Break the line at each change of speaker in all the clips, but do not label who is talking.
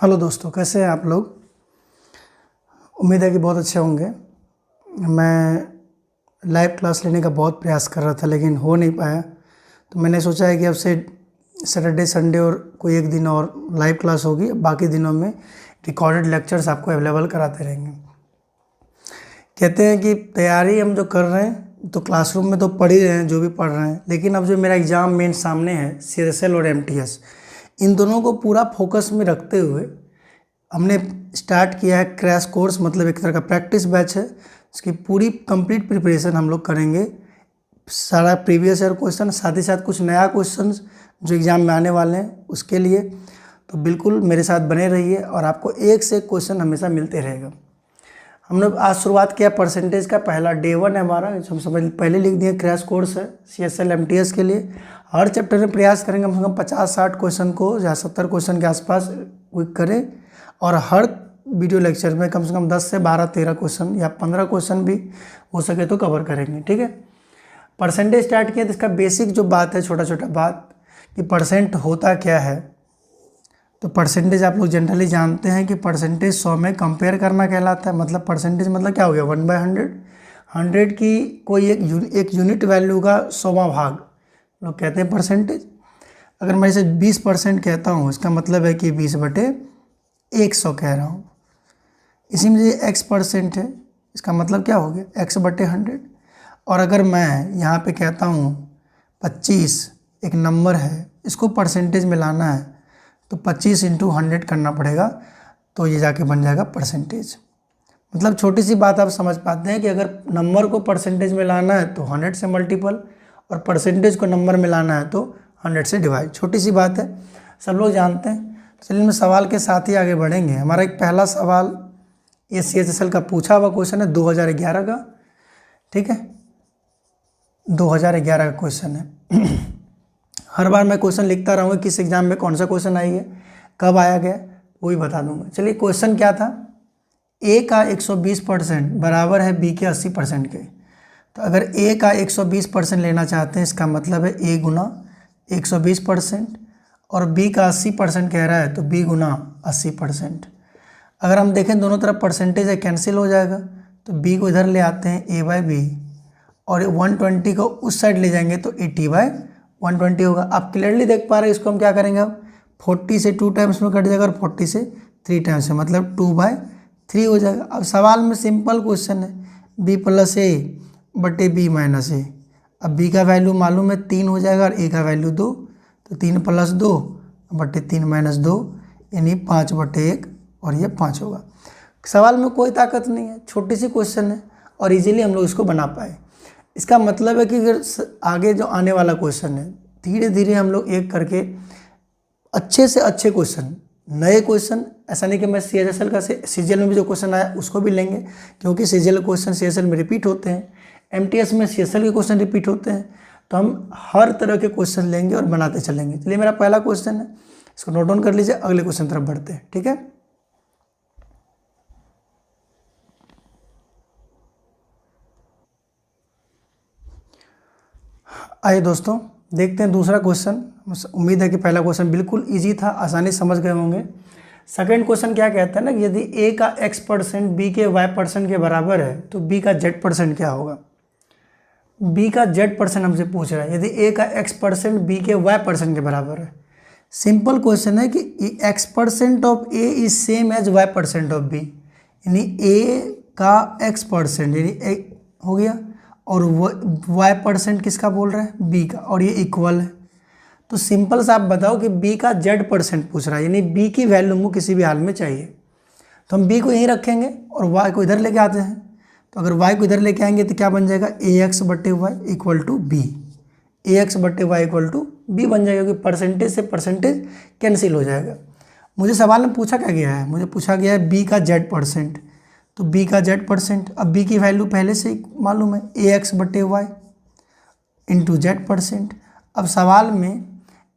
Hello दोस्तों, कैसे हैं आप लोग। उम्मीद है कि बहुत अच्छे होंगे। मैं लाइव क्लास लेने का बहुत प्रयास कर रहा था लेकिन हो नहीं पाया, तो मैंने सोचा है कि अब से सैटरडे संडे और कोई एक दिन और लाइव क्लास होगी। बाकी दिनों में रिकॉर्डेड लेक्चर्स आपको अवेलेबल कराते रहेंगे। कहते हैं कि तैयारी हम जो कर रहे हैं तो क्लासरूम में तो पढ़ ही रहे हैं जो भी पढ़ रहे हैं, लेकिन अब जो मेरा एग्ज़ाम मेन सामने है CSL और MTS, इन दोनों को पूरा फोकस में रखते हुए हमने स्टार्ट किया है क्रैश कोर्स। मतलब एक तरह का प्रैक्टिस बैच है। इसकी पूरी कंप्लीट प्रिपरेशन हम लोग करेंगे, सारा प्रीवियस ईयर क्वेश्चन, साथ ही साथ कुछ नया क्वेश्चन जो एग्ज़ाम में आने वाले हैं उसके लिए। तो बिल्कुल मेरे साथ बने रहिए और आपको एक से एक क्वेश्चन हमेशा मिलते रहेगा। हम लोग आज शुरुआत किया परसेंटेज का। पहला डे 1 है हमारा, जो हम समझ पहले लिख दिए क्रैश कोर्स है CSL MTS के लिए। हर चैप्टर में प्रयास करेंगे कम से कम 50-60 क्वेश्चन को या 70 क्वेश्चन के आसपास क्विक करें, और हर वीडियो लेक्चर में कम से कम 10 से 12-13 क्वेश्चन या 15 क्वेश्चन भी हो सके तो कवर करेंगे। ठीक है, परसेंटेज स्टार्ट किया तो इसका बेसिक जो बात है, छोटा छोटा बात कि परसेंट होता क्या है। तो परसेंटेज आप लोग जनरली जानते हैं कि परसेंटेज 100 में कंपेयर करना कहलाता है। मतलब परसेंटेज मतलब क्या हो गया, 1/100। 100 की कोई एक यूनिट वैल्यू का 100वां भाग लोग कहते हैं परसेंटेज। अगर मैं इसे 20% कहता हूँ, इसका मतलब है कि 20/100 कह रहा हूँ। इसी में ये x% है, इसका मतलब क्या हो गया, x/100। और अगर मैं यहाँ पे कहता हूँ 25 एक नंबर है, इसको परसेंटेज में लाना है तो 25 × 100 करना पड़ेगा, तो ये जाके बन जाएगा परसेंटेज। मतलब छोटी सी बात आप समझ पाते हैं कि अगर नंबर को परसेंटेज में लाना है तो 100 से मल्टीपल, और परसेंटेज को नंबर में लाना है तो 100 से डिवाइड। छोटी सी बात है, सब लोग जानते हैं। चलिए मैं सवाल के साथ ही आगे बढ़ेंगे। हमारा एक पहला सवाल ये CSL का पूछा हुआ क्वेश्चन है 2011 का। ठीक है, 2011 का क्वेश्चन है। हर बार मैं क्वेश्चन लिखता रहूँगा, किस एग्जाम में कौन सा क्वेश्चन आई है, कब आया गया, वो भी बता दूंगा। चलिए क्वेश्चन क्या था, A का 120% बराबर है B के 80% के। तो अगर A का 120% लेना चाहते हैं, इसका मतलब है A गुना 120%, और B का 80% कह रहा है तो B गुना 80%। अगर हम देखें दोनों तरफ परसेंटेज है, कैंसिल हो जाएगा, तो B को इधर ले आते हैं A/B, और 120 को उस साइड ले जाएंगे तो 80/120 होगा। आप क्लियरली देख पा रहे हैं। इसको हम क्या करेंगे, अब 40 से 2 टाइम्स में कट जाएगा और 40 से 3 टाइम्स में, मतलब 2/3 हो जाएगा। अब सवाल में सिंपल क्वेश्चन है, B+A/B-A। अब B का वैल्यू मालूम है 3 हो जाएगा और A का वैल्यू 2, तो 3+2/3 -2 यानी 5/1, और ये 5 होगा। सवाल में कोई ताकत नहीं है, छोटी सी क्वेश्चन है और इजीली हम लोग इसको बना पाए। इसका मतलब है कि अगर आगे जो आने वाला क्वेश्चन है, धीरे धीरे हम लोग एक करके अच्छे से अच्छे क्वेश्चन, नए क्वेश्चन, ऐसा नहीं कि मैं CSL का CGL में भी जो क्वेश्चन आया उसको भी लेंगे, क्योंकि CGL क्वेश्चन CSL में रिपीट होते हैं, MTS में CSL के क्वेश्चन रिपीट होते हैं। तो हम हर तरह के क्वेश्चन लेंगे और बनाते चलेंगे। चलिए मेरा पहला क्वेश्चन है, इसको नोट डाउन कर लीजिए, अगले क्वेश्चन तरफ बढ़ते हैं। ठीक है, आइए दोस्तों देखते हैं दूसरा क्वेश्चन। उम्मीद है कि पहला क्वेश्चन बिल्कुल इजी था, आसानी समझ गए होंगे। सेकंड क्वेश्चन क्या कहता है ना कि यदि A का x% B के y% के बराबर है तो B का z% क्या होगा। B का z% हमसे पूछ रहा है, यदि A का x% B के y% के बराबर है। सिंपल क्वेश्चन है कि x% of A is same as y% of B, यानी A का x% यानी हो गया, और y% किसका बोल रहा है, B का, और ये इक्वल है। तो सिंपल सा आप बताओ कि B का z% पूछ रहा है, यानी B की वैल्यू हमको किसी भी हाल में चाहिए। तो हम B को यहीं रखेंगे और y को इधर लेके आते हैं। तो अगर y को इधर लेके आएंगे तो क्या बन जाएगा, AX/Y equal to B। AX/Y equal to B बन जाएगा, क्योंकि परसेंटेज से परसेंटेज कैंसिल हो जाएगा। मुझे सवाल में पूछा क्या गया है, मुझे पूछा गया है B का z%। तो B का z%, अब B की वैल्यू पहले से ही मालूम है, AX/Y इंटू z%। अब सवाल में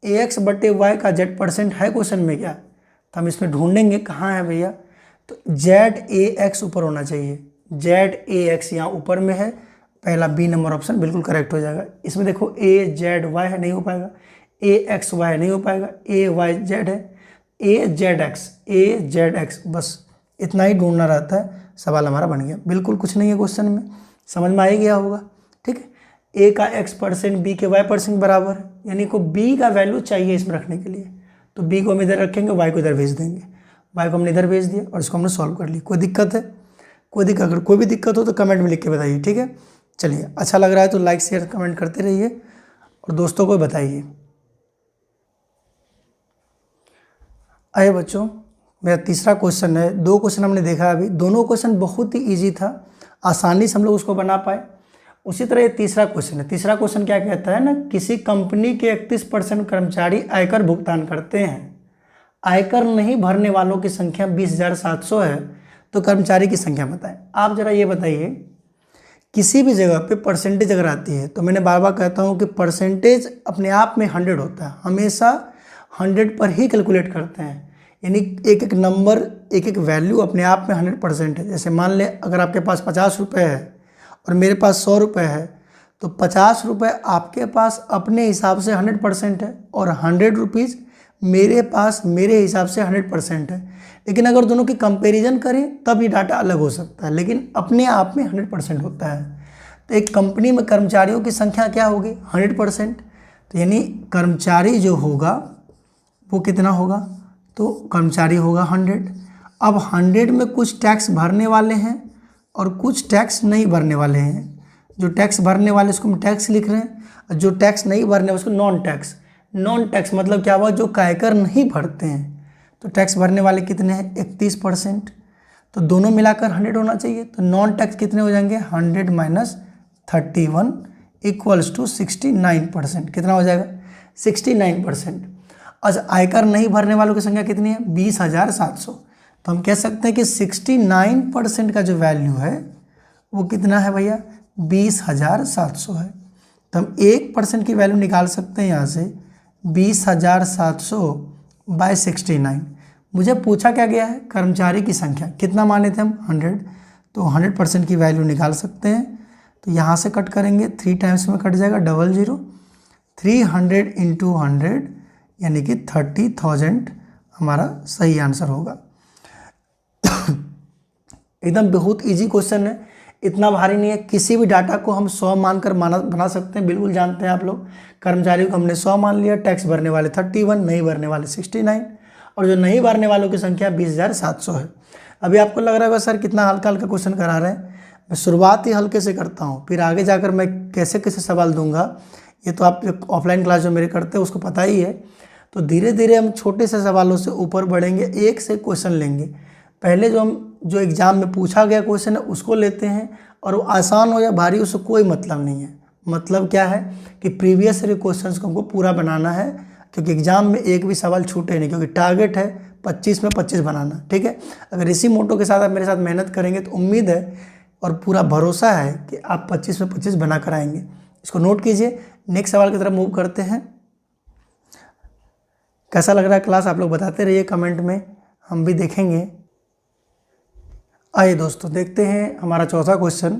AX/Y का z% है क्वेश्चन में क्या, तो हम इसमें ढूंढेंगे कहाँ है भैया। तो ZAX ऊपर होना चाहिए, ZAX यहाँ ऊपर में है, पहला B नंबर ऑप्शन बिल्कुल करेक्ट हो जाएगा। इसमें देखो AZY है, नहीं हो पाएगा, AXY नहीं हो पाएगा, AYZ है, AZX, बस इतना ही ढूंढना रहता है, सवाल हमारा बन गया। बिल्कुल कुछ नहीं है क्वेश्चन में, समझ में आ ही गया होगा। ठीक है, A का x%, B के y% बराबर है, यानी को B का वैल्यू चाहिए इसमें रखने के लिए, तो B को हम इधर रखेंगे, y को इधर भेज देंगे। y को हमने इधर भेज दिया और इसको हमने सॉल्व कर लिया। कोई दिक्कत है? अगर कोई भी दिक्कत हो तो कमेंट में लिख के बताइए। ठीक है, चलिए, अच्छा लग रहा है तो लाइक शेयर कमेंट करते रहिए और दोस्तों को बताइए। आइए बच्चों, मेरा तीसरा क्वेश्चन है। 2 क्वेश्चन हमने देखा अभी, दोनों क्वेश्चन बहुत ही ईजी था, आसानी से हम लोग उसको बना पाए। उसी तरह ये तीसरा क्वेश्चन है। तीसरा क्वेश्चन क्या कहता है ना, किसी कंपनी के 31% कर्मचारी आयकर भुगतान करते हैं, आयकर नहीं भरने वालों की संख्या 20,700 है, तो कर्मचारी की संख्या बताएं। आप जरा ये बताइए, किसी भी जगह पे परसेंटेज अगर आती है तो मैंने बार बार कहता हूँ कि परसेंटेज अपने आप में 100 होता है, हमेशा 100 पर ही कैलकुलेट करते हैं, यानी एक एक नंबर, एक एक वैल्यू अपने आप में 100% है। जैसे मान ले अगर आपके पास 50 रुपये है और मेरे पास 100 रुपये है, तो 50 रुपये आपके पास अपने हिसाब से 100% है और 100 रुपीज़ मेरे पास मेरे हिसाब से 100% है। लेकिन अगर दोनों की कंपैरिजन करें तब ये डाटा अलग हो सकता है, लेकिन अपने आप में 100% होता है। तो एक कंपनी में कर्मचारियों की संख्या क्या होगी? 100%। तो यानी कर्मचारी जो होगा वो कितना होगा? तो कर्मचारी होगा 100। अब 100 में कुछ टैक्स भरने वाले हैं और कुछ टैक्स नहीं भरने वाले हैं। जो टैक्स भरने वाले उसको हम टैक्स लिख रहे हैं, और जो टैक्स नहीं भरने उसको नॉन टैक्स। नॉन टैक्स मतलब क्या हुआ? जो आयकर नहीं भरते हैं। तो टैक्स भरने वाले कितने हैं? 31%। तो दोनों मिलाकर 100 होना चाहिए। तो नॉन टैक्स कितने हो जाएंगे? 100 माइनस 31 इक्वल्स टू 69%। कितना हो जाएगा? 69%। अच्छा, आयकर नहीं भरने वालों की संख्या कितनी है? 20,700। तो हम कह सकते हैं कि 69% का जो वैल्यू है वो कितना है भैया? 20,700 है। तो हम 1% की वैल्यू निकाल सकते हैं यहाँ से, 20,700 बाय 69। मुझे पूछा क्या गया है? कर्मचारी की संख्या कितना माने थे हम? 100। तो 100% की वैल्यू निकाल सकते हैं। तो यहाँ से कट करेंगे, 3 टाइम्स में कट जाएगा, 00। 300 इंटू 100 यानी कि 30,000 हमारा सही आंसर होगा। एकदम बहुत इजी क्वेश्चन है, इतना भारी नहीं है। किसी भी डाटा को हम 100 मानकर बना सकते हैं, बिल्कुल जानते हैं आप लोग। कर्मचारी को हमने 100 मान लिया, टैक्स भरने वाले 31, नहीं भरने वाले 69, और जो नहीं भरने वालों की संख्या 20,700 है। अभी आपको लग रहा होगा सर कितना हल्का हल्का क्वेश्चन करा रहे हैं। मैं शुरुआत ही हल्के से करता हूँ, फिर आगे जाकर मैं कैसे कैसे सवाल दूंगा ये तो आप ऑफलाइन क्लास जो मेरे करते हैं उसको पता ही है। तो धीरे धीरे हम छोटे से सवालों से ऊपर बढ़ेंगे, एक से क्वेश्चन लेंगे। पहले जो एग्ज़ाम में पूछा गया क्वेश्चन है उसको लेते हैं, और वो आसान हो या भारी उससे कोई मतलब नहीं है। मतलब क्या है कि प्रीवियस ईयर क्वेश्चंस को हमको पूरा बनाना है, क्योंकि एग्ज़ाम में एक भी सवाल छूटे नहीं, क्योंकि टारगेट है 25 में 25 बनाना। ठीक है, अगर इसी मोटो के साथ आप मेरे साथ मेहनत करेंगे तो उम्मीद है और पूरा भरोसा है कि आप 25 में 25 बना कर आएंगे। इसको नोट कीजिए। नेक्स्ट सवाल की तरफ मूव करते हैं। कैसा लग रहा है क्लास? आप लोग बताते रहिए कमेंट में, हम भी देखेंगे। आइए दोस्तों देखते हैं हमारा चौथा क्वेश्चन।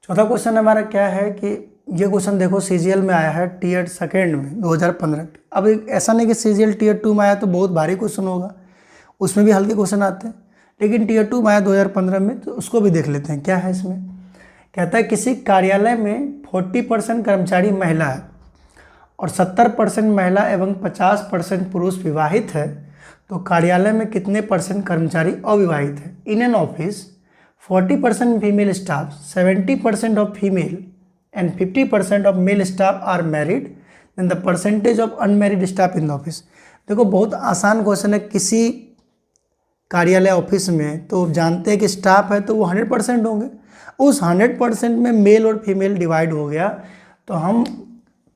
चौथा क्वेश्चन हमारा क्या है कि ये क्वेश्चन देखो CGL में आया है टीयर 2 में 2015। अब ऐसा नहीं कि CGL टीयर 2 में आया तो बहुत भारी क्वेश्चन होगा, उसमें भी हल्के क्वेश्चन आते हैं, लेकिन टीयर 2 में आया 2015 में, तो उसको भी देख लेते हैं क्या है इसमें। कहता है किसी कार्यालय में 40% कर्मचारी महिला है और 70% महिला एवं 50% पुरुष विवाहित है, तो कार्यालय में कितने % कर्मचारी अविवाहित है? In an office 40% female staff, 70% of female and 50% of male staff are married, then the percentage of unmarried staff in the office. देखो बहुत आसान क्वेश्चन है। किसी कार्यालय ऑफिस में तो जानते हैं कि स्टाफ है तो वो 100% होंगे, उस 100% में मेल और फीमेल डिवाइड हो गया, तो हम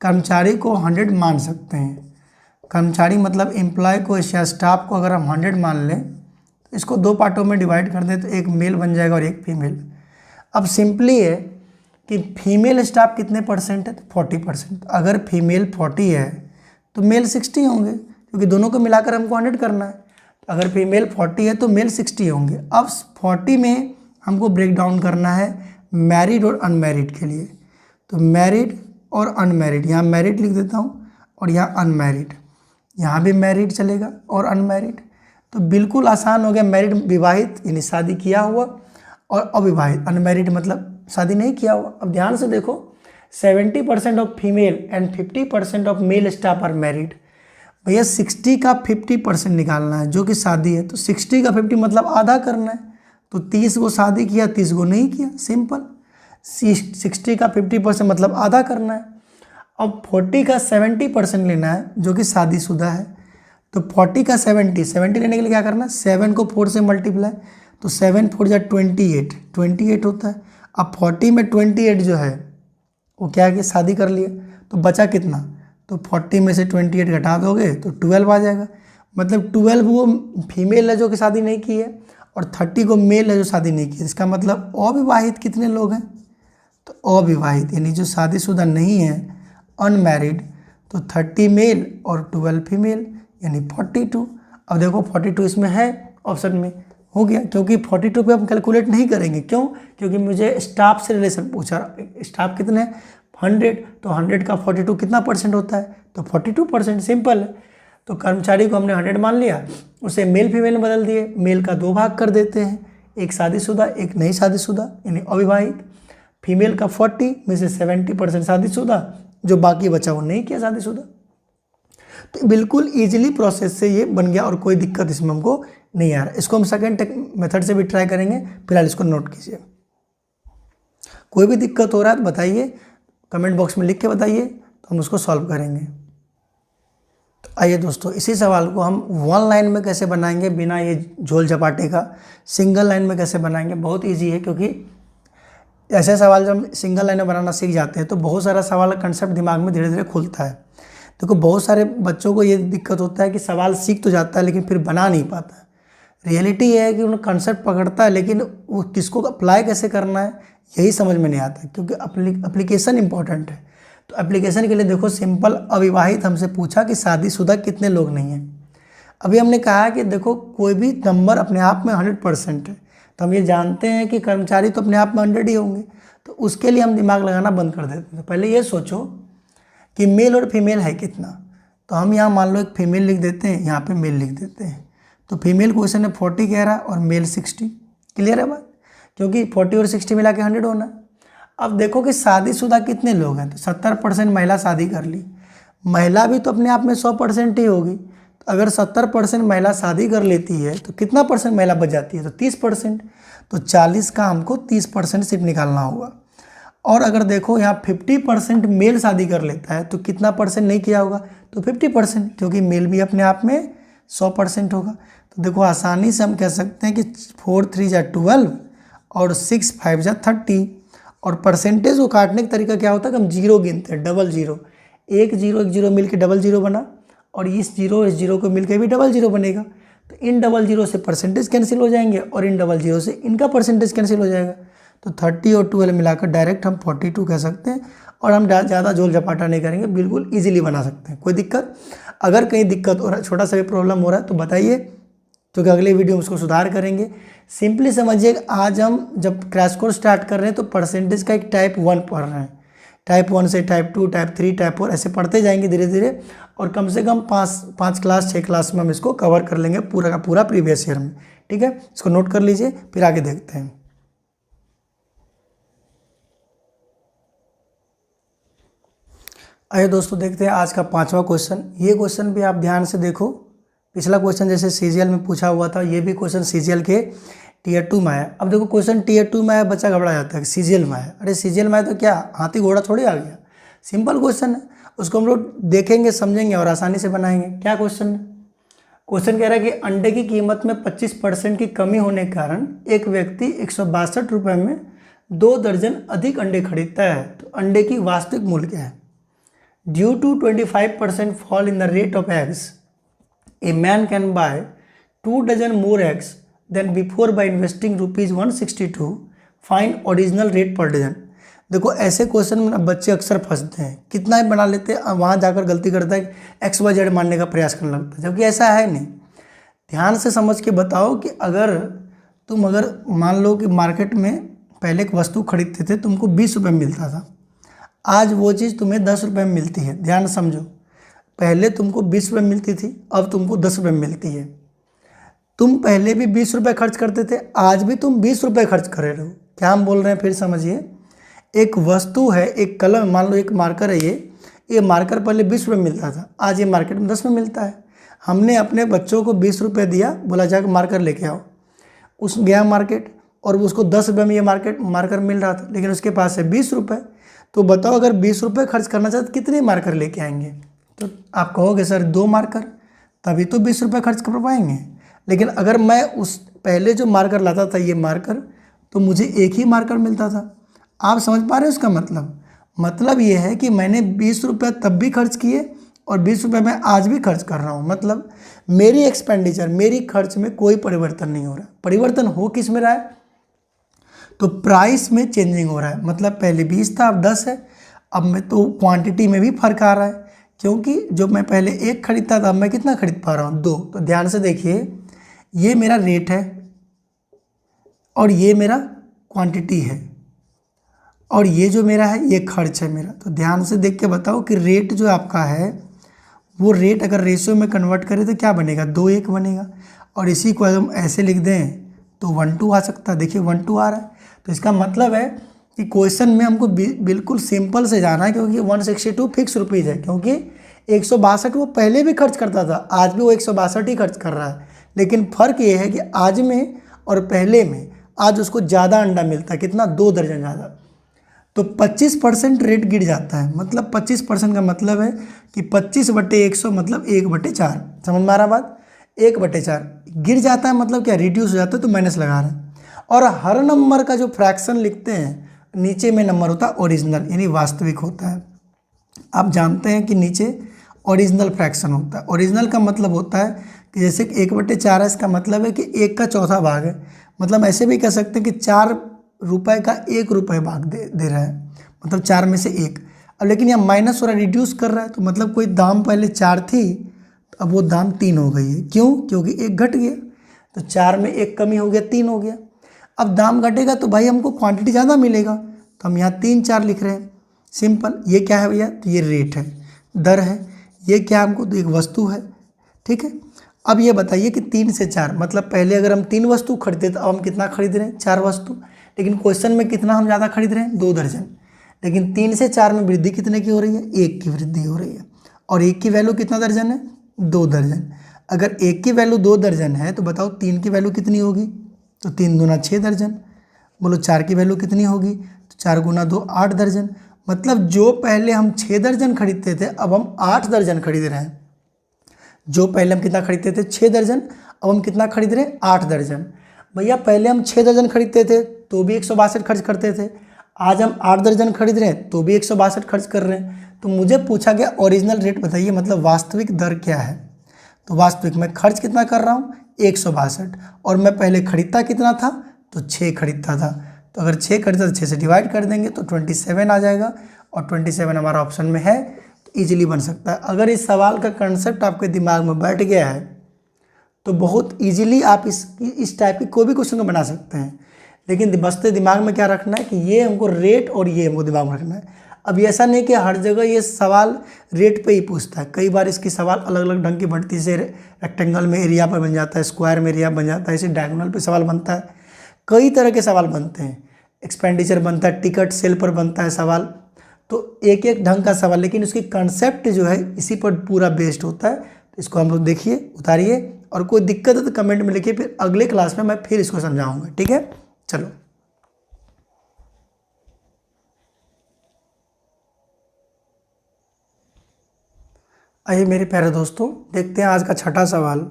कर्मचारी को 100 मान सकते हैं। कर्मचारी मतलब एम्प्लॉय को या स्टाफ को अगर हम 100 मान लें तो इसको 2 पार्टों में डिवाइड कर दें तो एक मेल बन जाएगा और एक फीमेल। अब सिंपली है कि फीमेल स्टाफ कितने % है? तो 40%। अगर फीमेल 40 है तो मेल 60 होंगे, क्योंकि दोनों को मिलाकर हमको 100 करना है। अगर फीमेल 40 है तो मेल 60 होंगे। अब 40 में हमको ब्रेक डाउन करना है मैरिड और अनमैरिड के लिए। तो मैरिड और अनमैरिड, यहाँ मैरिड लिख देता हूँ और यहाँ अनमैरिड। यहाँ भी मैरिड चलेगा और अनमैरिड। तो बिल्कुल आसान हो गया। मैरिड विवाहित यानी शादी किया हुआ, और अविवाहित अनमैरिड मतलब शादी नहीं किया हुआ। अब ध्यान से देखो, 70% of female and 50% of male staff are married. भैया 60 का 50% निकालना है जो कि शादी है, तो 60 का 50 मतलब आधा करना है। तो 30 को शादी किया, 30 को नहीं किया, सिंपल। 60 का 50% मतलब आधा करना है। अब 40 का 70% लेना है जो कि शादीशुदा है। तो 40 का 70 लेने के लिए क्या करना है, 7 को 4 से मल्टीप्लाई, तो 7 4 जा 28 होता है। अब 40 में 28 जो है वो क्या है कि शादी कर लिया, तो बचा कितना, तो 40 में से 28 घटा दोगे तो 12 आ जाएगा। मतलब 12 वो फीमेल है जो कि शादी नहीं की है, और 30 को मेल है जो शादी नहीं की है। इसका मतलब अविवाहित कितने लोग हैं, तो अविवाहित यानी जो शादीशुदा नहीं है, अनमैरिड, तो 30 मेल और 12 फीमेल यानी 42। अब देखो 42 इसमें है ऑप्शन में, हो गया, क्योंकि 42 पे हम कैलकुलेट नहीं करेंगे। क्यों, क्योंकि मुझे स्टाफ से रिलेशन पूछा। स्टाफ कितने, 100, तो 100 का 42 कितना परसेंट होता है, तो 42%, सिंपल है। तो कर्मचारी को हमने 100 मान लिया, उसे मेल फीमेल में बदल दिए। मेल का 2 भाग कर देते हैं, एक शादीशुदा एक नहीं शादीशुदा यानी अविवाहित। फीमेल का 40 में से 70% शादीशुदा, जो बाकी बचा वो नहीं किया शादीशुदा। तो बिल्कुल ईजिली प्रोसेस से ये बन गया और कोई दिक्कत इसमें हमको नहीं आ रहा। इसको हम सेकेंड मेथड से भी ट्राई करेंगे, फिलहाल इसको नोट कीजिए। कोई भी दिक्कत हो रहा है तो बताइए, कमेंट बॉक्स में लिख के बताइए, तो हम उसको सॉल्व करेंगे। तो आइए दोस्तों, इसी सवाल को हम 1 लाइन में कैसे बनाएंगे बिना ये झोल झपाटे का, सिंगल लाइन में कैसे बनाएंगे। बहुत ईजी है, क्योंकि ऐसे सवाल जब हम सिंगल लाइन में बनाना सीख जाते हैं तो बहुत सारा सवाल का कंसेप्ट दिमाग में धीरे धीरे खुलता है। देखो बहुत सारे बच्चों को ये दिक्कत होता है कि सवाल सीख तो जाता है लेकिन फिर बना नहीं पाता है। रियलिटी ये है कि उन्हें कंसेप्ट पकड़ता है, लेकिन वो किसको अप्लाई कैसे करना है यही समझ में नहीं आता, क्योंकि एप्लीकेशन इंपॉर्टेंट है। तो एप्लीकेशन के लिए देखो, सिंपल अविवाहित हमसे पूछा कि शादीशुदा कितने लोग नहीं हैं। अभी हमने कहा कि देखो कोई भी नंबर अपने आप में 100% है, तो हम ये जानते हैं कि कर्मचारी तो अपने आप में 100 ही होंगे। तो उसके लिए हम दिमाग लगाना बंद कर देते हैं। तो पहले ये सोचो कि मेल और फीमेल है कितना, तो हम यहाँ मान लो एक फीमेल लिख देते हैं, यहाँ पे मेल लिख देते हैं। तो फीमेल क्वेश्चन में 40 कह रहा है और मेल 60। क्लियर है बात, क्योंकि 40 और 60 मिला के 100 होना है। अब देखो कि शादीशुदा कितने लोग हैं, तो 70% महिला शादी कर ली। महिला भी तो अपने आप में 100% ही होगी। तो अगर 70% महिला शादी कर लेती है तो कितना परसेंट महिला बच जाती है, तो 30%। तो 40 का हमको 30% सिर्फ निकालना होगा। और अगर देखो यहाँ 50% मेल शादी कर लेता है तो कितना परसेंट नहीं किया होगा, तो 50%, क्योंकि मेल भी अपने आप में 100% होगा। तो देखो आसानी से हम कह सकते हैं कि 4 3 जा 12 और 6 5 जा 30। और परसेंटेज को काटने का तरीका क्या होता है कि हम जीरो गिनते हैं, डबल जीरो। एक जीरो मिल के डबल जीरो बना, और इस जीरो को मिल के भी डबल जीरो बनेगा। तो इन डबल जीरो से परसेंटेज कैंसिल हो जाएंगे और इन डबल जीरो से इनका परसेंटेज कैंसिल हो जाएगा। तो 30 और 12 मिलाकर डायरेक्ट हम 42 कह सकते हैं। और हम ज़्यादा झोल झपाटा नहीं करेंगे, बिल्कुल इजीली बना सकते हैं। कोई दिक्कत, अगर कहीं दिक्कत हो रहा है, छोटा सा भी प्रॉब्लम हो रहा है तो बताइए, क्योंकि अगले वीडियो में उसको सुधार करेंगे। सिंपली समझिए, आज हम जब क्रैश कोर्स स्टार्ट कर रहे हैं तो परसेंटेज का एक टाइप 1 पढ़ रहे हैं। टाइप 1 से टाइप 2, टाइप 3, टाइप 4 ऐसे पढ़ते जाएंगे धीरे धीरे, और कम से कम 5 क्लास 6 क्लास में हम इसको कवर कर लेंगे पूरा का पूरा प्रीवियस ईयर में। ठीक है, इसको नोट कर लीजिए, फिर आगे देखते हैं। आइए दोस्तों, देखते हैं आज का 5वां क्वेश्चन। ये क्वेश्चन भी आप ध्यान से देखो। पिछला क्वेश्चन जैसे सीजीएल में पूछा हुआ था, ये भी क्वेश्चन सीजीएल के टीयर 2 में आया। अब देखो क्वेश्चन टीयर 2 में आया, बच्चा घबरा जाता है सीजीएल में आया। अरे सीजीएल में आया तो क्या हाथी घोड़ा थोड़ी आ गया, सिंपल क्वेश्चन है। उसको हम लोग देखेंगे, समझेंगे और आसानी से बनाएंगे। क्या क्वेश्चन है? क्वेश्चन कह रहा है कि अंडे की कीमत में 25% की कमी होने के कारण एक व्यक्ति 162 रुपये में 2 दर्जन अधिक अंडे खरीदता है, तो अंडे की वास्तविक मूल्य क्या है? Due to 25% fall in the rate of eggs, a man can buy 2 dozen more eggs than before by investing ₹162. Find original rate per dozen. देखो ऐसे क्वेश्चन में बच्चे अक्सर फंसते हैं, कितना ही बना लेते हैं, वहाँ जाकर गलती करता है, XYZ मानने का प्रयास करने लगता है, जबकि ऐसा है नहीं। ध्यान से समझ के बताओ कि अगर मान लो कि मार्केट में पहले एक वस्तु खरीदते थे, तुमको 20 रुपये में मिलता था, आज वो चीज़ तुम्हें 10 रुपये में मिलती है। ध्यान समझो, पहले तुमको 20 रुपये मिलती थी, अब तुमको 10 रुपये मिलती है। तुम पहले भी 20 रुपये खर्च करते थे, आज भी तुम 20 रुपये खर्च कर रहे हो। क्या हम बोल रहे हैं फिर समझिए। एक वस्तु है, एक कलम, मान लो एक मार्कर है, ये मार्कर पहले 20 रुपये मिलता था, आज ये मार्केट में 10 में मिलता है। हमने अपने बच्चों को 20 रुपये दिया, बोला जाकर मार्कर लेके आओ, उस गया मार्केट और उसको 10 रुपये में ये मार्कर मिल रहा था, लेकिन उसके पास है 20 रुपये। तो बताओ अगर 20 रुपये खर्च करना चाहते तो कितने मार्कर लेके आएंगे? तो आप कहोगे सर 2 मार्कर, तभी तो 20 रुपये खर्च कर पाएंगे। लेकिन अगर मैं उस पहले जो मार्कर लाता था ये मार्कर, तो मुझे एक ही मार्कर मिलता था। आप समझ पा रहे हो उसका मतलब ये है कि मैंने 20 रुपये तब भी खर्च किए और 20 रुपये मैं आज भी खर्च कर रहा हूँ। मतलब मेरी एक्सपेंडिचर, मेरी खर्च में कोई परिवर्तन नहीं हो रहा। परिवर्तन हो किस में रहा है? तो प्राइस में चेंजिंग हो रहा है। मतलब पहले 20 था, अब 10 है। अब मैं तो क्वांटिटी में भी फर्क आ रहा है, क्योंकि जो मैं पहले 1 खरीदता था, अब मैं कितना खरीद पा रहा हूँ? 2। तो ध्यान से देखिए, ये मेरा रेट है और ये मेरा क्वांटिटी है, और ये जो मेरा है ये खर्च है मेरा। तो ध्यान से देख के बताओ कि रेट जो आपका है वो रेट अगर रेशियो में कन्वर्ट करें तो क्या बनेगा? 2:1 बनेगा। और इसी को अगर हम ऐसे लिख दें तो 1:2 आ सकता है। देखिए 1:2 आ रहा है। तो इसका मतलब है कि क्वेश्चन में हमको बिल्कुल सिंपल से जाना है, क्योंकि 162 फिक्स रुपीज़ है, क्योंकि 162 वो पहले भी खर्च करता था, आज भी वो 162 ही खर्च कर रहा है। लेकिन फ़र्क ये है कि आज में और पहले में आज उसको ज़्यादा अंडा मिलता है। कितना? 2 दर्जन ज़्यादा। तो 25% रेट गिर जाता है। मतलब 25% का मतलब है कि 25/100 मतलब 1/4। समझ में आ रहा बात? 1/4 गिर जाता है, मतलब क्या? रिड्यूस हो जाता है, तो माइनस लगा रहे हैं। और हर नंबर का जो फ्रैक्शन लिखते हैं, नीचे में नंबर होता है ओरिजिनल, यानी वास्तविक होता है। आप जानते हैं कि नीचे ओरिजिनल फ्रैक्शन होता है। ओरिजिनल का मतलब होता है कि जैसे 1/4 है, इसका मतलब है कि 1 का चौथा भाग है। मतलब ऐसे भी कह सकते हैं कि 4 रुपये का 1 रुपये भाग दे रहा है, मतलब 4 में से 1। अब लेकिन यहाँ माइनस हो रहा है, रिड्यूस कर रहा है, तो मतलब कोई दाम पहले 4 थी, तो अब वो दाम 3 हो गई है। क्यों? क्योंकि 1 घट गया, तो 4 में 1 कमी हो गया, 3 हो गया। अब दाम घटेगा तो भाई हमको क्वांटिटी ज़्यादा मिलेगा, तो हम यहाँ 3 4 लिख रहे हैं। सिंपल। ये क्या है भैया? तो ये रेट है, दर है। ये क्या हमको? तो एक वस्तु है, ठीक है। अब ये बताइए कि 3 से 4, मतलब पहले अगर हम 3 वस्तु खरीदते तो अब हम कितना खरीद रहे हैं? 4 वस्तु। लेकिन क्वेश्चन में कितना हम ज़्यादा खरीद रहे हैं? 2 दर्जन। लेकिन 3 से 4 में वृद्धि कितने की हो रही है? 1 की वृद्धि हो रही है। और 1 की वैल्यू कितना दर्जन है? 2 दर्जन। अगर 1 की वैल्यू 2 दर्जन है तो बताओ 3 की वैल्यू कितनी होगी? तो 3 दूना 6 दर्जन। बोलो 4 की वैल्यू कितनी होगी? तो 4 गुना 2 8 दर्जन। मतलब जो पहले हम 6 दर्जन खरीदते थे, अब हम 8 दर्जन खरीद रहे हैं। जो पहले हम कितना खरीदते थे? 6 दर्जन, अब हम कितना खरीद रहे हैं? 8 दर्जन। भैया पहले हम 6 दर्जन खरीदते थे तो भी 162 खर्च करते थे, आज हम 8 दर्जन खरीद रहे हैं तो भी 162 खर्च कर रहे हैं। तो मुझे पूछा गया ओरिजिनल रेट बताइए, मतलब वास्तविक दर क्या है? तो वास्तविक मैं खर्च कितना कर रहा हूँ? 162। और मैं पहले खरीदता कितना था? तो 6 खरीदता था। तो अगर 6 खरीदता तो 6 से डिवाइड कर देंगे तो 27 आ जाएगा, और 27 हमारा ऑप्शन में है, तो ईजिली बन सकता है। अगर इस सवाल का कंसेप्ट आपके दिमाग में बैठ गया है तो बहुत ईजिली आप इस टाइप की कोई भी क्वेश्चन को बना सकते हैं। लेकिन बसते दिमाग में क्या रखना है कि ये हमको रेट और ये हमको दिमाग में रखना है। अब ऐसा नहीं कि हर जगह ये सवाल रेट पे ही पूछता है, कई बार इसकी सवाल अलग अलग ढंग की बनती है। जैसे रेक्टेंगल में एरिया पर बन जाता है, स्क्वायर में एरिया बन जाता है, इसे डायगोनल पे सवाल बनता है, कई तरह के सवाल बनते हैं। एक्सपेंडिचर बनता है, टिकट सेल पर बनता है सवाल। तो एक एक ढंग का सवाल, लेकिन उसकी कंसेप्ट जो है इसी पर पूरा बेस्ड होता है। तो इसको हम लोग देखिए, उतारिए, और कोई दिक्कत है तो कमेंट में लिखिए, फिर अगले क्लास में मैं फिर इसको समझाऊंगा। ठीक है, चलो। आइए मेरे प्यारे दोस्तों, देखते हैं आज का छठा सवाल।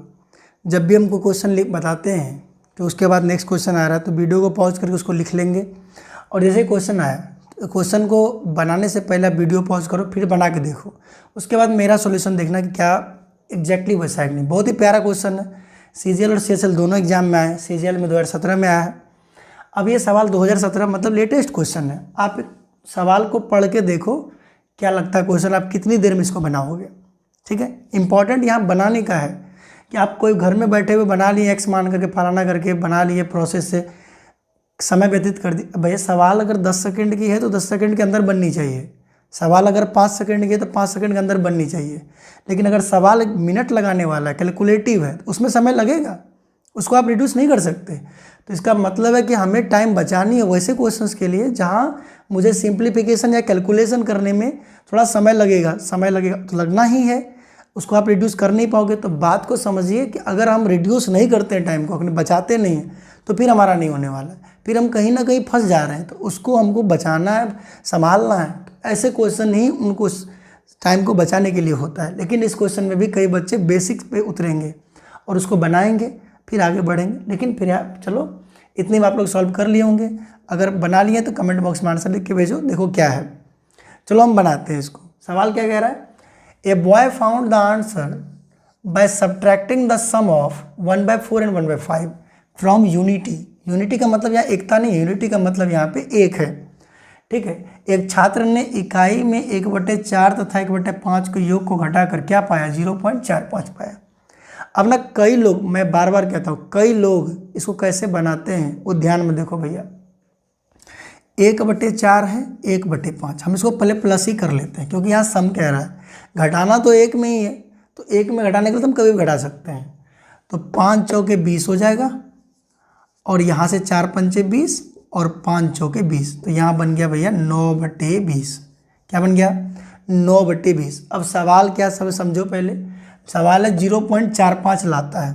जब भी हमको क्वेश्चन लिख बताते हैं तो उसके बाद नेक्स्ट क्वेश्चन आ रहा है तो वीडियो को पॉज करके उसको लिख लेंगे। और जैसे क्वेश्चन आया तो क्वेश्चन को बनाने से पहले वीडियो पॉज करो, फिर बना के देखो, उसके बाद मेरा सॉल्यूशन देखना कि क्या एग्जैक्टली वैसा है कि नहीं। बहुत ही प्यारा क्वेश्चन है। CGL और CSL दोनों एग्जाम में आए। CGL में 2017 में आया है। अब ये सवाल 2017 मतलब लेटेस्ट क्वेश्चन है। आप सवाल को पढ़ के देखो क्या लगता है क्वेश्चन, आप कितनी देर में इसको बनाओगे। ठीक है, इंपॉर्टेंट यहाँ बनाने का है कि आप कोई घर में बैठे हुए बना लिए, एक्स मान करके फलाना करके बना लिए, प्रोसेस से समय व्यतीत कर दी। भैया सवाल अगर 10 सेकंड की है तो 10 सेकंड के अंदर बननी चाहिए। सवाल अगर 5 सेकंड के तो 5 सेकंड के अंदर बननी चाहिए, लेकिन अगर सवाल 1 मिनट लगाने वाला है, कैलकुलेटिव है, तो उसमें समय लगेगा, उसको आप रिड्यूस नहीं कर सकते। तो इसका मतलब है कि हमें टाइम बचानी है वैसे क्वेश्चंस के लिए जहां मुझे सिंप्लीफिकेशन या कैलकुलेशन करने में थोड़ा समय लगेगा तो लगना ही है, उसको आप रिड्यूस कर नहीं पाओगे। तो बात को समझिए कि अगर हम रिड्यूस नहीं करते हैं टाइम को, अपने बचाते नहीं हैं, तो फिर हमारा नहीं होने वाला है, फिर हम कहीं ना कहीं फंस जा रहे हैं। तो उसको हमको बचाना है, संभालना है। तो ऐसे क्वेश्चन ही उनको टाइम को बचाने के लिए होता है। लेकिन इस क्वेश्चन में भी कई बच्चे बेसिक्स पे उतरेंगे और उसको बनाएंगे, फिर आगे बढ़ेंगे। लेकिन फिर आप चलो इतने में आप लोग सॉल्व कर लिए होंगे, अगर बना लिए तो कमेंट बॉक्स में आंसर लिख के भेजो, देखो क्या है। चलो हम बनाते हैं इसको। सवाल क्या कह रहा है, a boy found the answer by subtracting the sum of 1/4 and 1/5 from unity. Unity का मतलब यहाँ एकता नहीं, यूनिटी का मतलब यहाँ पे एक है, ठीक है। एक छात्र ने इकाई में 1/4 तथा 1/5 के योग को घटाकर क्या पाया, 0.45 पाया। अब ना कई लोग, मैं बार बार कहता हूँ, कई लोग इसको कैसे बनाते हैं वो ध्यान में देखो भैया। 1/4 है, 1/5, हम इसको पहले प्लस ही कर लेते हैं क्योंकि यहाँ सम कह रहा है, घटाना तो एक में ही है, तो एक में घटाने के लिए तो हम कभी भी घटा सकते हैं। तो 5 चौके 20 हो जाएगा, और यहाँ से 4 पंचे 20 और 5 चौके 20, तो यहाँ बन गया भैया 9/20। क्या बन गया, 9/20। अब सवाल क्या, सब समझो पहले। सवाल है 0.45 लाता है।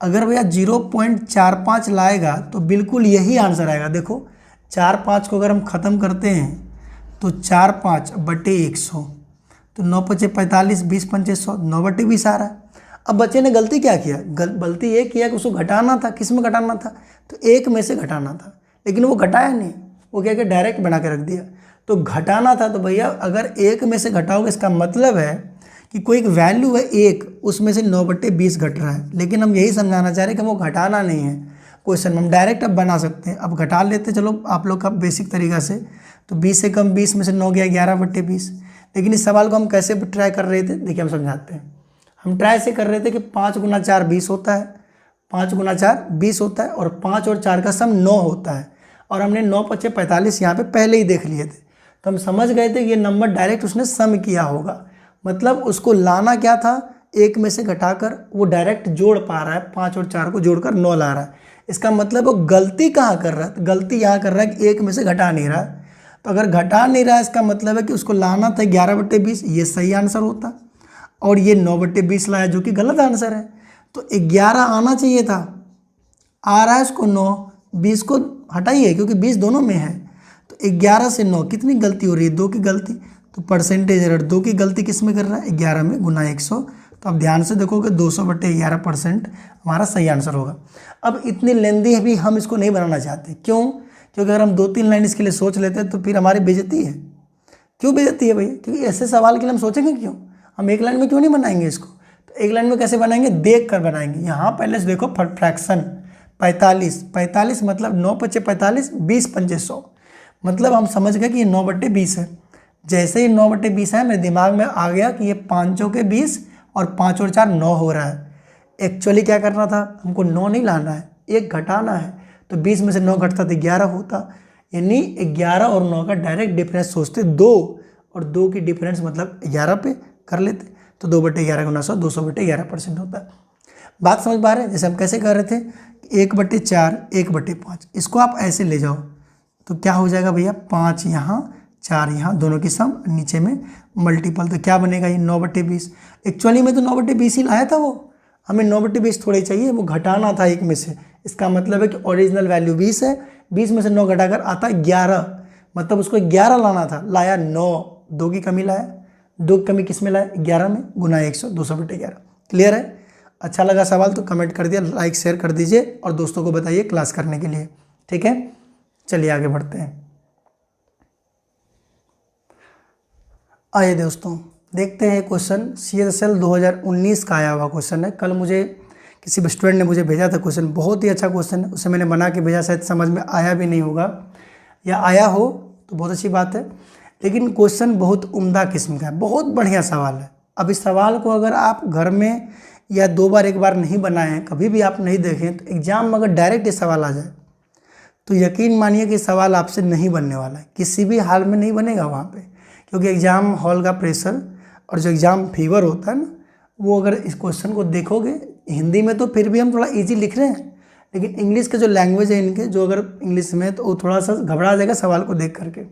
अगर भैया 0.45 लाएगा तो बिल्कुल यही आंसर आएगा। देखो 4-5 को अगर हम ख़त्म करते हैं तो 4/5/100, तो 9×5 45, 20×5 100, 9/20 आ रहा है। अब बच्चे ने गलती क्या किया, गलती ये किया कि उसको घटाना था। किस में घटाना था, तो एक में से घटाना था, लेकिन वो घटाया नहीं, वो क्या किया, डायरेक्ट बना के रख दिया। तो घटाना था, तो भैया अगर एक में से घटाओगे इसका मतलब है कि कोई एक वैल्यू है एक, उसमें से 9/20 घट रहा है। लेकिन हम यही समझाना चाह रहे हैं कि वो घटाना नहीं है क्वेश्चन में, हम डायरेक्ट अब बना सकते हैं। अब घटा लेते चलो आप लोग का बेसिक तरीका से। तो 20 से कम 20 में से 9 गया 11/20। लेकिन इस सवाल को हम कैसे ट्राई कर रहे थे, देखिए हम समझाते हैं। हम ट्राई से कर रहे थे कि 5 × 4 20 होता है, 5 × 4 20 होता है, और 5 और 4 का सम 9 होता है। और हमने 9×5 45 यहाँ पे पहले ही देख लिए थे, तो हम समझ गए थे कि ये नंबर डायरेक्ट उसने सम किया होगा। मतलब उसको लाना क्या था, एक में से घटाकर वो डायरेक्ट जोड़ पा रहा है, 5 और 4 को जोड़कर 9 ला रहा है। इसका मतलब वो गलती कहाँ कर रहा है, गलती यहाँ कर रहा है कि एक में से घटा नहीं रहा है। तो अगर घटा नहीं रहा है इसका मतलब है कि उसको लाना था 11/20, ये सही आंसर होता, और ये 9/20 लाया जो कि गलत आंसर है। तो 11 आना चाहिए था, आ रहा है उसको 9, 20 को हटाइए क्योंकि 20 दोनों में है। तो 11 से 9 कितनी गलती हो रही है, 2 की गलती। तो परसेंटेज एरर 2 की गलती किस में कर रहा है, 11 में गुना 100। तो अब ध्यान से देखोगे 200/11% हमारा सही आंसर होगा। अब इतनी लेंदी भी हम इसको नहीं बनाना चाहते, क्यों, क्योंकि अगर हम 2-3 लाइन इसके लिए सोच लेते हैं तो फिर हमारी बेइज्जती है। क्यों बेइज्जती है भैया, क्योंकि ऐसे सवाल के लिए हम सोचेंगे क्यों, हम एक लाइन में क्यों नहीं बनाएंगे इसको। तो एक लाइन में कैसे बनाएंगे, देख कर बनाएंगे। यहाँ पहले से देखो फ्रैक्शन 45 मतलब 9×5 45, 20×5 100, मतलब हम समझ गए कि ये 9/20 है। जैसे ही 9/20 है मेरे दिमाग में आ गया कि ये 5 चौके 20 और 5 और 4 9 हो रहा है। एक्चुअली क्या करना था, हमको 9 नहीं लाना है, एक घटाना है। तो 20 में से 9 घटता तो 11 होता, यानी 11 और 9 का डायरेक्ट डिफरेंस सोचते 2, और 2 की डिफरेंस मतलब 11 पे कर लेते। तो 2/11 गुना 100, 200/11% होता है। बात समझ पा रहे हैं, जैसे हम कैसे कर रहे थे 1/4 1/5, इसको आप ऐसे ले जाओ तो क्या हो जाएगा भैया, 5 यहाँ 4 यहाँ, दोनों की सम, नीचे में मल्टीपल, तो क्या बनेगा ये 9/20। एक्चुअली में तो 9/20 ही लाया था वो, हमें 9/20 थोड़े चाहिए, वो घटाना था एक में से। इसका मतलब है कि ओरिजिनल वैल्यू 20 है, 20 में से 9 घटाकर आता है 11, मतलब उसको 11 लाना था, लाया 9, 2 की कमी लाया। 2 की कमी किस में लाया, 11 में, गुना 100, 200/11। क्लियर है। अच्छा लगा सवाल तो कमेंट कर दिया, लाइक शेयर कर दीजिए और दोस्तों को बताइए क्लास करने के लिए, ठीक है। चलिए आगे बढ़ते हैं। आइए दोस्तों देखते हैं क्वेश्चन CSL 2019 का आया हुआ क्वेश्चन है। कल मुझे किसी स्टूडेंट ने मुझे भेजा था क्वेश्चन, बहुत ही अच्छा क्वेश्चन है, उसे मैंने बना के भेजा, शायद समझ में आया भी नहीं होगा, या आया हो तो बहुत अच्छी बात है। लेकिन क्वेश्चन बहुत उम्दा किस्म का है, बहुत बढ़िया सवाल है। अब इस सवाल को अगर आप घर में या 2 बार 1 बार नहीं बनाए हैं, कभी भी आप नहीं देखें, तो एग्जाम में अगर डायरेक्ट ये सवाल आ जाए तो यकीन मानिए कि सवाल आपसे नहीं बनने वाला है, किसी भी हाल में नहीं बनेगा वहाँ पे, क्योंकि एग्ज़ाम हॉल का प्रेशर और जो एग्ज़ाम फीवर होता है ना, वो अगर इस क्वेश्चन को देखोगे हिंदी में तो फिर भी हम थोड़ा ईजी लिख रहे हैं, लेकिन इंग्लिश का जो लैंग्वेज है इनके, जो अगर इंग्लिश में, तो वो थोड़ा सा घबरा जाएगा सवाल को देख करके।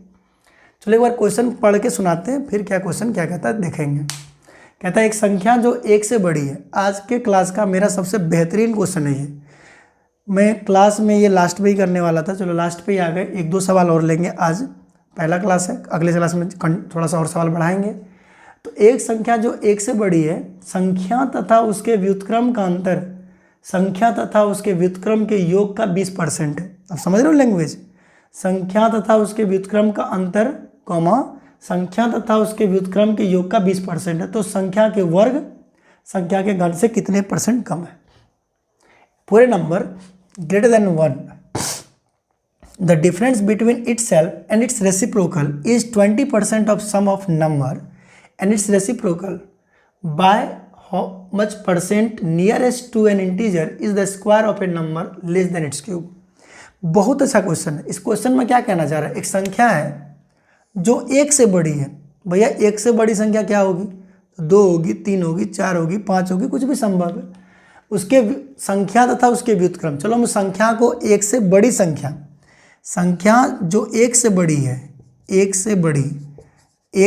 चलो एक बार क्वेश्चन पढ़ के सुनाते हैं, फिर क्या क्वेश्चन क्या कहता है देखेंगे। कहता है एक संख्या जो 1 से बड़ी है। आज के क्लास का मेरा सबसे बेहतरीन क्वेश्चन है ये। मैं क्लास में ये लास्ट पे ही करने वाला था, चलो लास्ट पे ही आ गए। 1-2 सवाल और लेंगे, आज पहला क्लास है, अगले क्लास में थोड़ा सा और सवाल बढ़ाएंगे। तो एक संख्या जो 1 से बड़ी है, संख्या तथा उसके व्युत्क्रम का अंतर संख्या तथा उसके व्युत्क्रम के योग का 20% है। अब समझ रहे हो लैंग्वेज, संख्या तथा उसके व्युत्क्रम का अंतर कॉमा संख्या तथा उसके व्युत्क्रम के योग का 20% है। तो संख्या के वर्ग संख्या के घन से कितने % कम है। पूरे number greater than 1, the difference between itself and its reciprocal is 20% of sum of number and its reciprocal by how much percent nearest to an integer is the square of a number less than its cube। बहुत अच्छा question है। इस question में क्या कहना चाह रहा है, एक संख्या है जो 1 से बड़ी है। भैया 1 से बड़ी संख्या क्या होगी, 2 होगी, 3 होगी, 4 होगी, 5 होगी, कुछ भी संभव है। उसके संख्या तथा उसके व्युत्क्रम, चलो हम संख्या को 1 से बड़ी संख्या जो 1 से बड़ी है, 1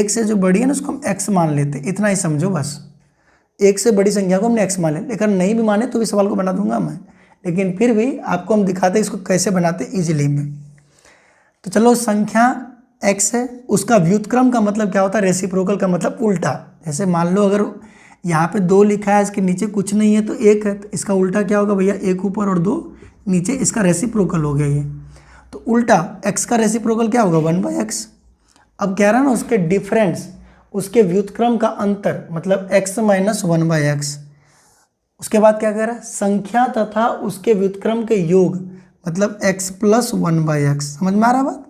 से जो बड़ी है ना, उसको हम x मान लेते हैं। इतना ही समझो बस, 1 से बड़ी संख्या को हमने x मान लेते। अगर नहीं भी माने तो भी सवाल को बना दूंगा मैं, लेकिन फिर भी आपको हम दिखाते इसको कैसे बनाते इजीली में। तो चलो संख्या x है, उसका व्युत्क्रम का मतलब क्या होता है, रेसिप्रोकल का मतलब उल्टा। जैसे मान लो अगर यहाँ पे 2 लिखा है, इसके नीचे कुछ नहीं है तो 1 है, तो इसका उल्टा क्या होगा भैया, 1 ऊपर और 2 नीचे, इसका रेसिप्रोकल हो गया ये। तो उल्टा x का रेसिप्रोकल क्या होगा, 1/x। अब कह रहा है ना उसके डिफरेंस, उसके व्युत्क्रम का अंतर मतलब x माइनस 1/x। उसके बाद क्या कह रहा है, संख्या तथा उसके व्युत्क्रम के योग मतलब x प्लस 1/x। समझ में आ रहा बात,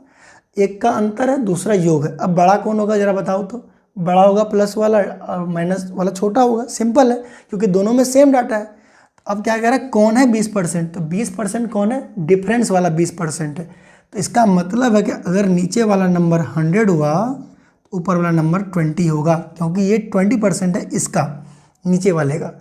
एक का अंतर है, दूसरा योग है। अब बड़ा कौन होगा जरा बताओ तो, बड़ा होगा प्लस वाला और माइनस वाला छोटा होगा। सिंपल है, क्योंकि दोनों में सेम डाटा है। अब क्या कह रहा है, कौन है 20%, तो 20% कौन है, डिफरेंस वाला 20% है। तो इसका मतलब है कि अगर नीचे वाला नंबर 100 हुआ तो ऊपर वाला नंबर 20 होगा, क्योंकि ये 20% है इसका, नीचे वाले का।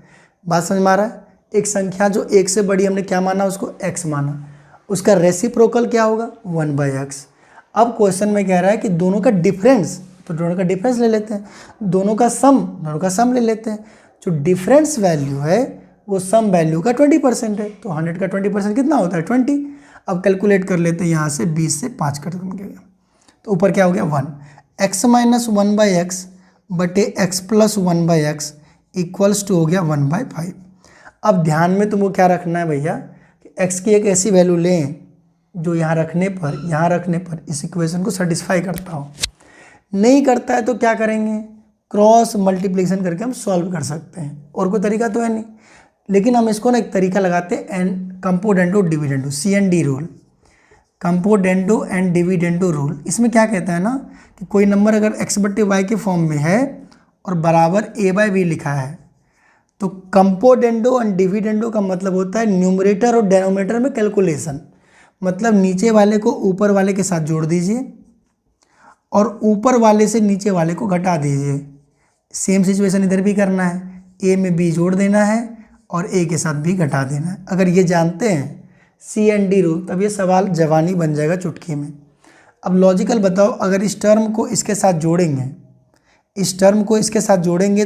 बात समझ में आ रहा है। एक संख्या जो 1 से बड़ी हमने क्या माना, उसको x माना, उसका रेसिप्रोकल क्या होगा, 1/x। अब क्वेश्चन में कह रहा है कि दोनों का डिफरेंस, तो दोनों का डिफरेंस ले लेते हैं, दोनों का सम ले लेते हैं। जो डिफरेंस वैल्यू है वो सम वैल्यू का 20% है, तो 100 का 20% कितना होता है, 20। अब कैलकुलेट कर लेते हैं, यहाँ से 20 से 5 कट गया, तो ऊपर क्या हो गया 1, x माइनस 1/x बटे x plus 1/x equals to हो गया 1/5। अब ध्यान में तुमको क्या रखना है भैया, कि x की एक ऐसी वैल्यू लें जो यहाँ रखने पर इस इक्वेशन को सेटिस्फाई करता हो। नहीं करता है तो क्या करेंगे, क्रॉस मल्टीप्लिकेशन करके हम सॉल्व कर सकते हैं, और कोई तरीका तो है नहीं। लेकिन हम इसको ना एक तरीका लगाते हैं, componendo dividendo, CND rule, componendo and dividendo rule. इसमें क्या कहता है ना कि कोई नंबर अगर x बट्टे वाई के फॉर्म में है और बराबर a/b लिखा है, तो कंपोनेंडो एंड डिविडेंडो का मतलब होता है न्यूमरेटर और डेनोमिनेटर में कैलकुलेशन। मतलब नीचे वाले को ऊपर वाले के साथ जोड़ दीजिए और ऊपर वाले से नीचे वाले को घटा दीजिए। सेम सिचुएशन इधर भी करना है, a में b जोड़ देना है और a के साथ b घटा देना है। अगर ये जानते हैं CND रूल, तब ये सवाल जवानी बन जाएगा चुटकी में। अब लॉजिकल बताओ, अगर इस टर्म को इसके साथ जोड़ेंगे,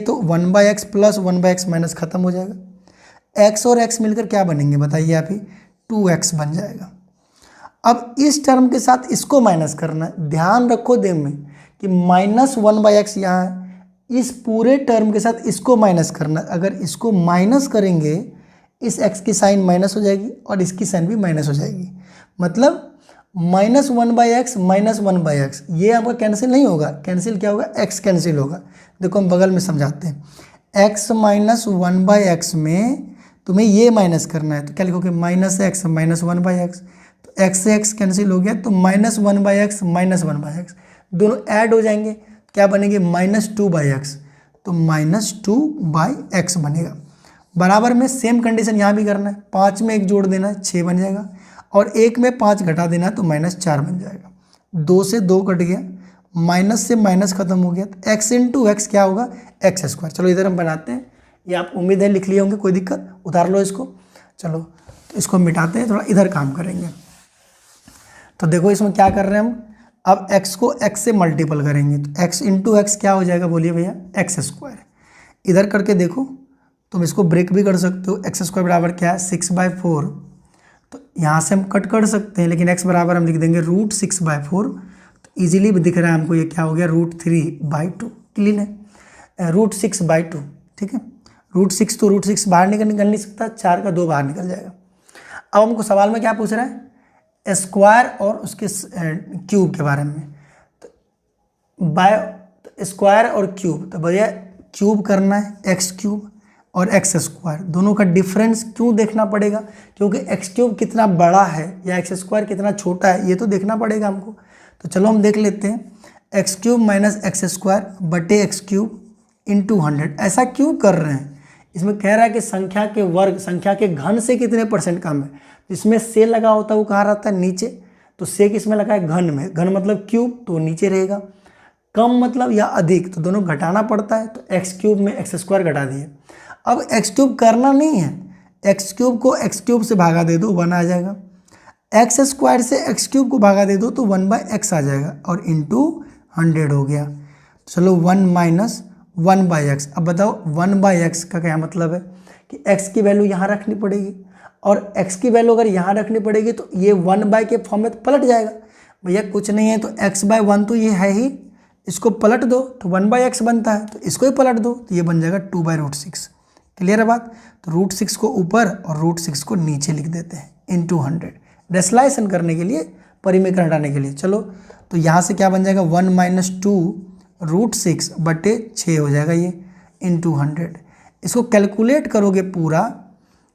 तो 1/x प्लस 1/x माइनस खत्म हो जाएगा। x और x मिलकर क्या बनेंगे बताइए आप ही, 2x बन जाएगा। अब इस टर्म के साथ इसको माइनस करना है। ध्यान रखो देव में कि माइनस 1/x यहाँ है, इस पूरे टर्म के साथ इसको माइनस करना है। अगर इसको माइनस करेंगे, इस x की साइन माइनस हो जाएगी और इसकी साइन भी माइनस हो जाएगी। मतलब माइनस 1/x माइनस 1/x ये आपका कैंसिल नहीं होगा, कैंसिल क्या होगा, x कैंसिल होगा। देखो हम बगल में समझाते हैं, x माइनस 1/x में तुम्हें ये माइनस करना है, तो क्या लिखोगे, माइनस x माइनस 1/x, तो x से x कैंसिल हो गया, तो माइनस 1/x माइनस 1/x दोनों ऐड हो जाएंगे, क्या बनेंगे, माइनस 2/x, तो माइनस 2/x बनेगा। बराबर में सेम कंडीशन यहाँ भी करना है, 5 में 1 जोड़ देना है 6 बन जाएगा, और 1 में 5 घटा देना है तो -4 बन जाएगा। 2 से 2 कट गया, माइनस से माइनस खत्म हो गया, तो x इंटू एक्स क्या होगा, एक्स स्क्वायर। चलो इधर हम बनाते हैं, ये आप उम्मीद है लिख लिए होंगे, कोई दिक्कत, उतार लो इसको। चलो तो इसको मिटाते हैं, थोड़ा इधर काम करेंगे। तो देखो इसमें क्या कर रहे हैं हम, अब x को x से मल्टीपल करेंगे, तो x इंटू एक्स क्या हो जाएगा, बोलिए भैया, एक्स स्क्वायर। इधर करके देखो, तुम इसको ब्रेक भी कर सकते हो, एक्स स्क्वायर बराबर क्या है, 6/4। तो यहाँ से हम कट कर सकते हैं, लेकिन x बराबर हम लिख देंगे √6/4। तो ईजिली दिख रहा है हमको, ये क्या हो गया, √3/2। क्लीन है, √6/2, ठीक है। √6 तो √6 बाहर निकल नहीं सकता, 4 का 2 बाहर निकल जाएगा। अब हमको सवाल में क्या पूछ रहा है, स्क्वायर और उसके क्यूब के बारे में। तो बाय स्क्वायर और क्यूब, तो भैया क्यूब करना है, एक्स क्यूब और एक्स स्क्वायर, दोनों का डिफरेंस क्यों देखना पड़ेगा, क्योंकि एक्स क्यूब कितना बड़ा है या एक्स स्क्वायर कितना छोटा है, ये तो देखना पड़ेगा हमको। तो चलो हम देख लेते हैं, x cube minus x square बटे एक्स क्यूब इंटू 100। ऐसा क्यों कर रहे हैं, इसमें कह रहा है कि संख्या के वर्ग संख्या के घन से कितने % कम है। इसमें से लगा होता है वो कहाँ रहता है, नीचे, तो से किसमें लगा है, घन में। घन मतलब क्यूब, तो नीचे रहेगा। कम मतलब या अधिक, तो दोनों घटाना पड़ता है, तो एक्स क्यूब में एक्स स्क्वायर घटा दिए। अब एक्स क्यूब करना नहीं है, एक्स क्यूब को एक्स क्यूब से भागा दे दो, 1 आ जाएगा। एक्स स्क्वायर से एक्स क्यूब को भागा दे दो तो 1/x आ जाएगा, और इंटू 100 हो गया। चलो 1 माइनस 1/x। अब बताओ 1/x का क्या मतलब है कि x की वैल्यू यहाँ रखनी पड़ेगी, और x की वैल्यू अगर यहाँ रखनी पड़ेगी तो ये 1 के फॉर्म में पलट जाएगा। भैया कुछ नहीं है, तो x/1 तो ये है ही, इसको पलट दो तो 1/x बनता है, तो इसको ही पलट दो तो ये बन जाएगा 2/√6। क्लियर है बात। तो √6 को ऊपर और √6 को नीचे लिख देते हैं, इंटू 100, रेशनलाइजेशन करने के लिए, परिमीकरण हटाने के लिए। चलो तो यहाँ से क्या बन जाएगा, 1 माइनस 2√6 बटे 6 हो जाएगा ये, इंटू 100। इसको कैलकुलेट करोगे पूरा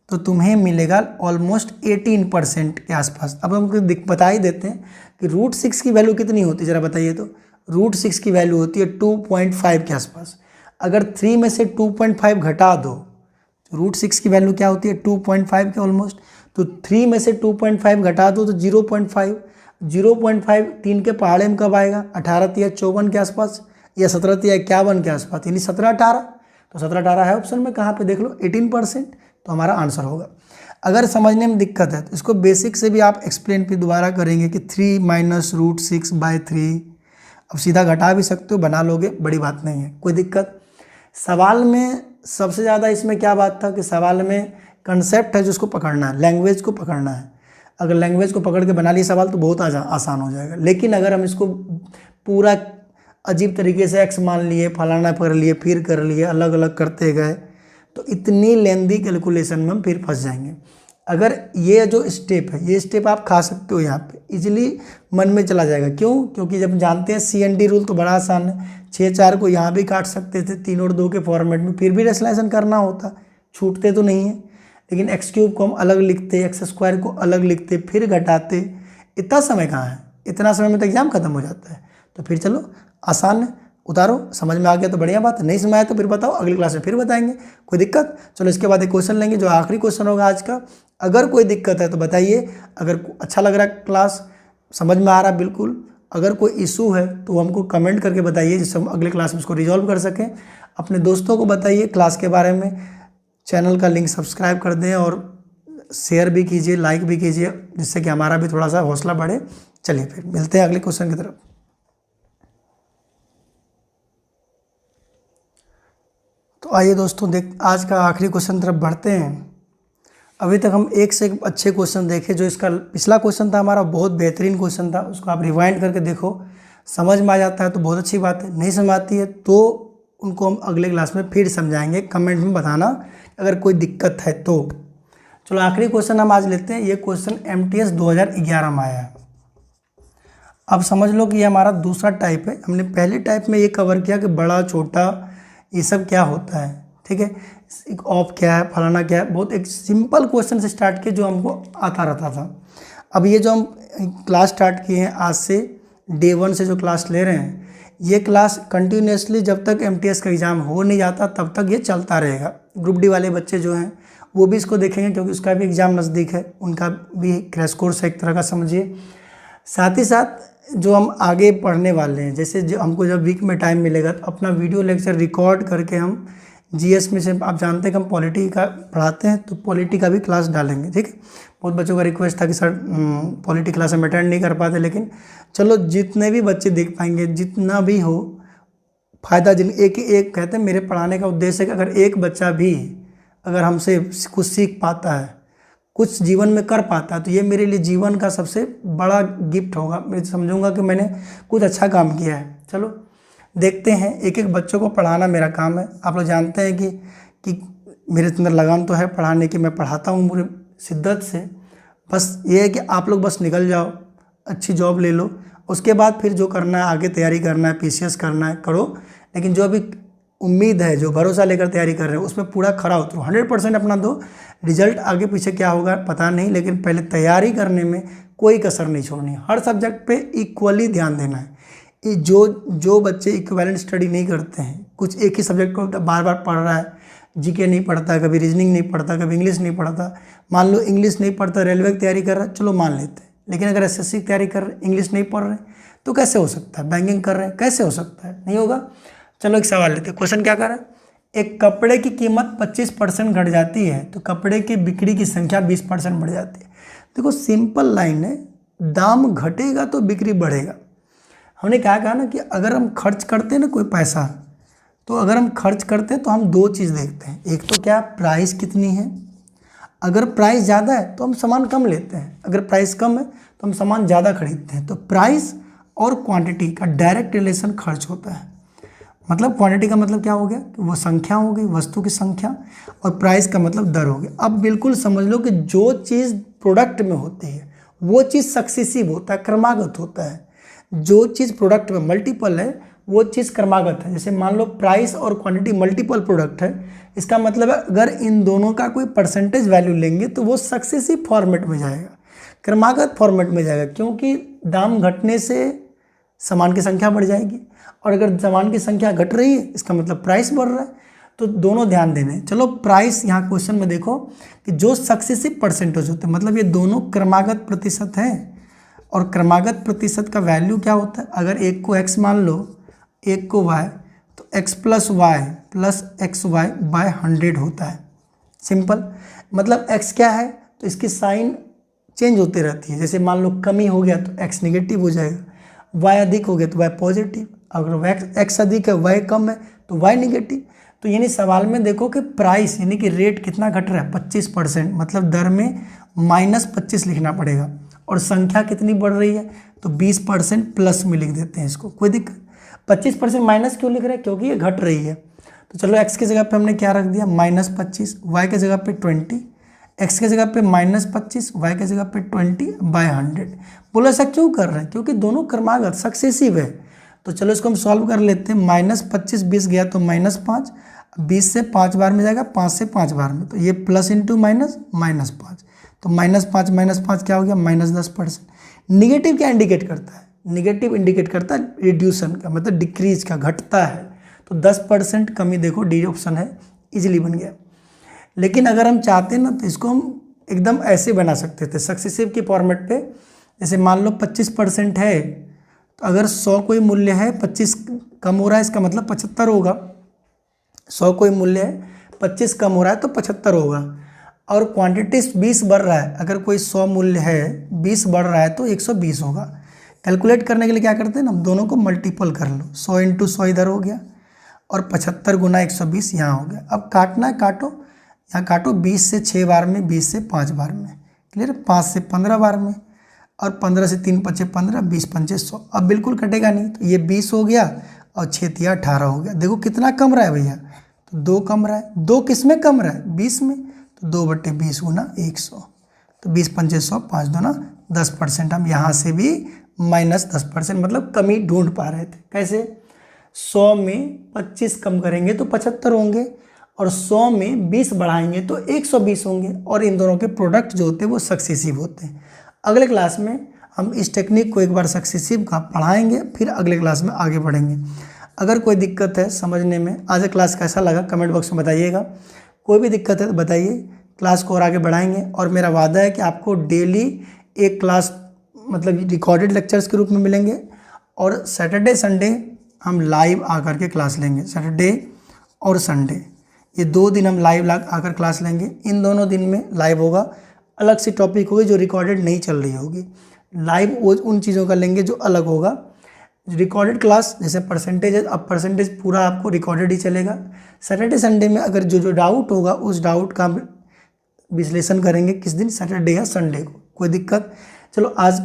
तो तुम्हें मिलेगा ऑलमोस्ट 18% के आसपास। अब हमको बता ही देते हैं कि √6 की वैल्यू कितनी होती है, ज़रा बताइए। तो √6 की वैल्यू होती है 2.5 के आसपास। अगर 3 में से 2.5 घटा दो, तो √6 की वैल्यू क्या होती है, 2.5 के ऑलमोस्ट। तो 3 में से 2.5 घटा दो तो 0.5। 0.5 3 के पहाड़े में कब आएगा, 18 या 54 के आसपास, या 17 या 51 के आसपास, यानी 17-18। तो 17-18 है ऑप्शन में, कहाँ पे देख लो, 18%, तो हमारा आंसर होगा। अगर समझने में दिक्कत है तो इसको बेसिक से भी आप एक्सप्लेन भी दोबारा करेंगे कि 3 माइनस √6/3। अब सीधा घटा भी सकते हो, बना लोगे, बड़ी बात नहीं है, कोई दिक्कत। सवाल में सबसे ज़्यादा इसमें क्या बात था कि सवाल में कंसेप्ट है जो उसको पकड़ना है, लैंग्वेज को पकड़ना है। अगर लैंग्वेज को पकड़ के बना लिए सवाल तो बहुत आसान हो जाएगा। लेकिन अगर हम इसको पूरा अजीब तरीके से एक्स मान लिए, फलाना कर लिए, फिर कर लिए, अलग अलग करते गए, तो इतनी लेंदी कैलकुलेशन में हम फिर फंस जाएंगे। अगर ये जो स्टेप है, ये स्टेप आप खा सकते हो, यहाँ पे इजीली मन में चला जाएगा। क्यों, क्योंकि जब जानते हैं CND रूल तो बड़ा आसान है। 6-4 को यहाँ भी काट सकते थे 3 और 2 के फॉर्मेट में, फिर भी रेशनलाइजेशन करना होता, छूटते तो नहीं है। लेकिन एक्स क्यूब को हम अलग लिखते, एक्स स्क्वायर को अलग लिखते, फिर घटाते, इतना समय कहाँ है, इतना समय में तो एग्जाम खत्म हो जाता है। तो फिर चलो आसान है, उतारो, समझ में आ गया तो बढ़िया बात है, नहीं समझ आया तो फिर बताओ, अगली क्लास में फिर बताएंगे, कोई दिक्कत। चलो इसके बाद एक क्वेश्चन लेंगे जो आखिरी क्वेश्चन होगा आज का। अगर कोई दिक्कत है तो बताइए, अगर अच्छा लग रहा है क्लास, समझ में आ रहा है बिल्कुल, अगर कोई इशू है तो हमको कमेंट करके बताइए, जिससे हम अगले क्लास में उसको रिजॉल्व कर सकें। अपने दोस्तों को बताइए क्लास के बारे में, चैनल का लिंक सब्सक्राइब कर दें और शेयर भी कीजिए, लाइक भी कीजिए, जिससे कि हमारा भी थोड़ा सा हौसला बढ़े। चलिए फिर मिलते हैं अगले क्वेश्चन की तरफ। तो आइए दोस्तों, आज का आखिरी क्वेश्चन तरफ बढ़ते हैं। अभी तक हम एक से एक अच्छे क्वेश्चन देखे। जो इसका पिछला क्वेश्चन था हमारा, बहुत बेहतरीन क्वेश्चन था, उसको आप रिवाइंड करके देखो, समझ में आ जाता है तो बहुत अच्छी बात है, नहीं समझ आती है तो उनको हम अगले क्लास में फिर समझाएंगे। कमेंट में बताना अगर कोई दिक्कत है तो। चलो आखिरी क्वेश्चन हम आज लेते हैं। ये क्वेश्चन MTS 2011 में आया है। अब समझ लो कि ये हमारा दूसरा टाइप है। हमने पहले टाइप में ये कवर किया कि बड़ा छोटा ये सब क्या होता है, ठीक है, एक ऑफ क्या है, फलाना क्या है, बहुत एक सिंपल क्वेश्चन से स्टार्ट किए जो हमको आता रहता था। अब ये जो हम क्लास स्टार्ट किए हैं आज से, डे 1 से जो क्लास ले रहे हैं, ये क्लास कंटिन्यूसली जब तक MTS का एग्ज़ाम हो नहीं जाता तब तक ये चलता रहेगा। ग्रुप डी वाले बच्चे जो हैं वो भी इसको देखेंगे, क्योंकि उसका भी एग्ज़ाम नज़दीक है, उनका भी क्रैश कोर्स है एक तरह का, समझिए। साथ ही साथ जो हम आगे पढ़ने वाले हैं, जैसे जो हमको जब वीक में टाइम मिलेगा तो अपना वीडियो लेक्चर रिकॉर्ड करके हम जीएस में से, आप जानते हैं कि हम पॉलिटी का पढ़ाते हैं, तो पॉलिटी का भी क्लास डालेंगे। ठीक है, बहुत बच्चों का रिक्वेस्ट था कि सर पॉलिटी क्लास हम अटेंड नहीं कर पाते, लेकिन चलो जितने भी बच्चे देख पाएंगे, जितना भी हो फ़ायदा, जिन एक कहते हैं मेरे पढ़ाने का उद्देश्य है कि अगर एक बच्चा भी अगर हमसे कुछ सीख पाता है, कुछ जीवन में कर पाता है, तो ये मेरे लिए जीवन का सबसे बड़ा गिफ्ट होगा। मैं समझूंगा कि मैंने कुछ अच्छा काम किया है। चलो देखते हैं, एक एक बच्चों को पढ़ाना मेरा काम है। आप लोग जानते हैं कि मेरे अंदर लगान तो है पढ़ाने की, मैं पढ़ाता हूँ पूरे शिद्दत से। बस ये है कि आप लोग बस निकल जाओ, अच्छी जॉब ले लो, उसके बाद फिर जो करना है आगे तैयारी करना है, पीसीएस करना है करो, लेकिन जो अभी उम्मीद है, जो भरोसा लेकर तैयारी कर रहे हो उसमें पूरा खरा उतरो, 100% अपना दो। रिजल्ट आगे पीछे क्या होगा पता नहीं, लेकिन पहले तैयारी करने में कोई कसर नहीं छोड़नी, हर सब्जेक्ट पे इक्वली ध्यान देना है। ये जो बच्चे इक्विवेलेंट स्टडी नहीं करते हैं, कुछ एक ही सब्जेक्ट को बार बार पढ़ रहा है, जीके नहीं पढ़ता, कभी रीजनिंग नहीं पढ़ता, कभी इंग्लिश नहीं पढ़ता, मान लो इंग्लिश नहीं पढ़ता, रेलवे की तैयारी कर रहा है, चलो मान लेते हैं, लेकिन अगर एसएससी की तैयारी कर रहे इंग्लिश नहीं पढ़ रहे तो कैसे हो सकता है? बैंकिंग कर रहे हैं कैसे हो सकता है? नहीं होगा। चलो एक सवाल लेते हैं, क्वेश्चन क्या कर रहा है, एक कपड़े की कीमत 25% घट जाती है तो कपड़े की बिक्री की संख्या 20% बढ़ जाती है। देखो सिंपल लाइन है, दाम घटेगा तो बिक्री बढ़ेगा। हमने क्या कहा ना कि अगर हम खर्च करते हैं ना कोई पैसा, तो अगर हम खर्च करते हैं तो हम दो चीज़ देखते हैं, एक तो क्या प्राइस कितनी है, अगर प्राइस ज़्यादा है तो हम सामान कम लेते हैं, अगर प्राइस कम है तो हम सामान ज़्यादा खरीदते हैं। तो प्राइस और क्वांटिटी का डायरेक्ट रिलेशन खर्च होता है। मतलब क्वांटिटी का मतलब क्या हो गया कि वो संख्या हो गई, वस्तु की संख्या, और प्राइस का मतलब दर हो गया। अब बिल्कुल समझ लो कि जो चीज़ प्रोडक्ट में होती है वो चीज़ सक्सेसिव होता है, क्रमागत होता है। जो चीज़ प्रोडक्ट में मल्टीपल है वो चीज़ क्रमागत है। जैसे मान लो प्राइस और क्वांटिटी मल्टीपल प्रोडक्ट है, इसका मतलब है अगर इन दोनों का कोई परसेंटेज वैल्यू लेंगे तो वो सक्सेसिव फॉर्मेट में जाएगा, क्रमागत फॉर्मेट में जाएगा, क्योंकि दाम घटने से सामान की संख्या बढ़ जाएगी, और अगर सामान की संख्या घट रही है इसका मतलब प्राइस बढ़ रहा है। तो दोनों ध्यान देने। चलो प्राइस, यहाँ क्वेश्चन में देखो कि जो सक्सेसिव परसेंटेज होते हैं, मतलब ये दोनों क्रमागत प्रतिशत हैं, और क्रमागत प्रतिशत का वैल्यू क्या होता है, अगर एक को x मान लो, एक को y, तो x plus y plus x y by 100 होता है। सिंपल, मतलब x क्या है तो इसकी साइन चेंज होती रहती है। जैसे मान लो कमी हो गया तो x निगेटिव हो जाएगा, y अधिक हो गया तो y पॉजिटिव, अगर x अधिक है y कम है तो y निगेटिव। तो यानी सवाल में देखो कि प्राइस यानी कि रेट कितना घट रहा है 25%, मतलब दर में -25 लिखना पड़ेगा, और संख्या कितनी बढ़ रही है तो 20% प्लस में लिख देते हैं इसको, कोई दिक्कत। 25% माइनस क्यों लिख रहे हैं, क्योंकि ये घट रही है। तो चलो x की जगह पे हमने क्या रख दिया -25, y की जगह पे 20, x की जगह पे -25, y की जगह पे 20 बाय 100। बोला ऐसा क्यों कर रहे हैं, क्योंकि दोनों क्रमागत सक्सेसिव है। तो चलो इसको हम सॉल्व कर लेते हैं। -25 20 गया तो -5, 20 से 5 बार में जाएगा, 5 से 5 बार में, तो ये प्लस इंटू माइनस -5, तो -5 क्या हो गया -10%। निगेटिव क्या इंडिकेट करता है, निगेटिव इंडिकेट करता है रिड्यूसन का, मतलब डिक्रीज का, घटता है। तो 10% कमी, देखो डी ऑप्शन है, इजीली बन गया। लेकिन अगर हम चाहते हैं ना तो इसको हम एकदम ऐसे बना सकते थे सक्सेसिव के फॉर्मेट पे। जैसे मान लो 25% है, तो अगर 100 कोई मूल्य है, 25 कम हो रहा है, इसका मतलब 75 होगा। 100 कोई मूल्य है, 25 कम हो रहा है तो 75 होगा। और क्वांटिटी 20 बढ़ रहा है, अगर कोई 100 मूल्य है 20 बढ़ रहा है तो 120 होगा। कैलकुलेट करने के लिए क्या करते हैं ना, दोनों को मल्टीपल कर लो, 100 × 100 इधर हो गया और 75 × 120 यहाँ हो गया। अब काटना है, काटो, यहाँ काटो, 20 से 6 बार में, 20 से 5 बार में, क्लियर, 5 से 15 बार में, और 15 से 3 × 5 = 15, 20 × 5 = 100। अब बिल्कुल कटेगा नहीं, तो ये 20 हो गया और 6 × 3 = 18 हो गया। देखो कितना कम रहा है भैया, तो 2 कम रहा है। 2 किस में कम रहा है, 20 में, तो 2/20 × 100, तो 20 × 5 = 100, 5 दूना 10%। हम यहाँ से भी -10%, मतलब कमी ढूंढ पा रहे थे। कैसे, 100 में 25 कम करेंगे तो 75 होंगे, और 100 में 20 बढ़ाएंगे तो 120 होंगे, और इन दोनों के प्रोडक्ट जो होते हैं वो सक्सेसिव होते हैं। अगले क्लास में हम इस टेक्निक को एक बार सक्सेसिव का पढ़ाएंगे, फिर अगले क्लास में आगे बढ़ेंगे। अगर कोई दिक्कत है समझने में, आज क्लास कैसा लगा कमेंट बॉक्स में बताइएगा। कोई भी दिक्कत है तो बताइए, क्लास को और आगे बढ़ाएंगे। और मेरा वादा है कि आपको डेली एक क्लास मतलब रिकॉर्डेड लेक्चर्स के रूप में मिलेंगे, और सैटरडे संडे हम लाइव आकर के क्लास लेंगे। सैटरडे और संडे ये 2 दिन हम लाइव आकर क्लास लेंगे। इन दोनों दिन में लाइव होगा, अलग से टॉपिक होगी जो रिकॉर्डेड नहीं चल रही होगी। लाइव वो उन चीज़ों का लेंगे जो अलग होगा। रिकॉर्डेड क्लास जैसे परसेंटेज है, अब परसेंटेज पूरा आपको रिकॉर्डेड ही चलेगा। सैटरडे संडे में अगर जो डाउट होगा उस डाउट का विश्लेषण करेंगे किस दिन, सैटरडे या संडे को। कोई दिक्कत? चलो, आज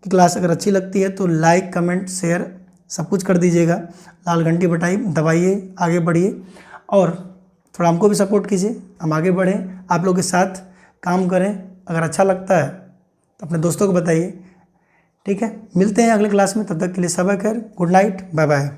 की क्लास अगर अच्छी लगती है तो लाइक कमेंट शेयर सब कुछ कर दीजिएगा। लाल घंटी दबाइए, आगे बढ़िए और थोड़ा हमको भी सपोर्ट कीजिए, हम आगे बढ़ें, आप लोगों के साथ काम करें। अगर अच्छा लगता है तो अपने दोस्तों को बताइए। ठीक है, मिलते हैं अगले क्लास में, तब तक के लिए सब खैर, गुड नाइट, बाय बाय।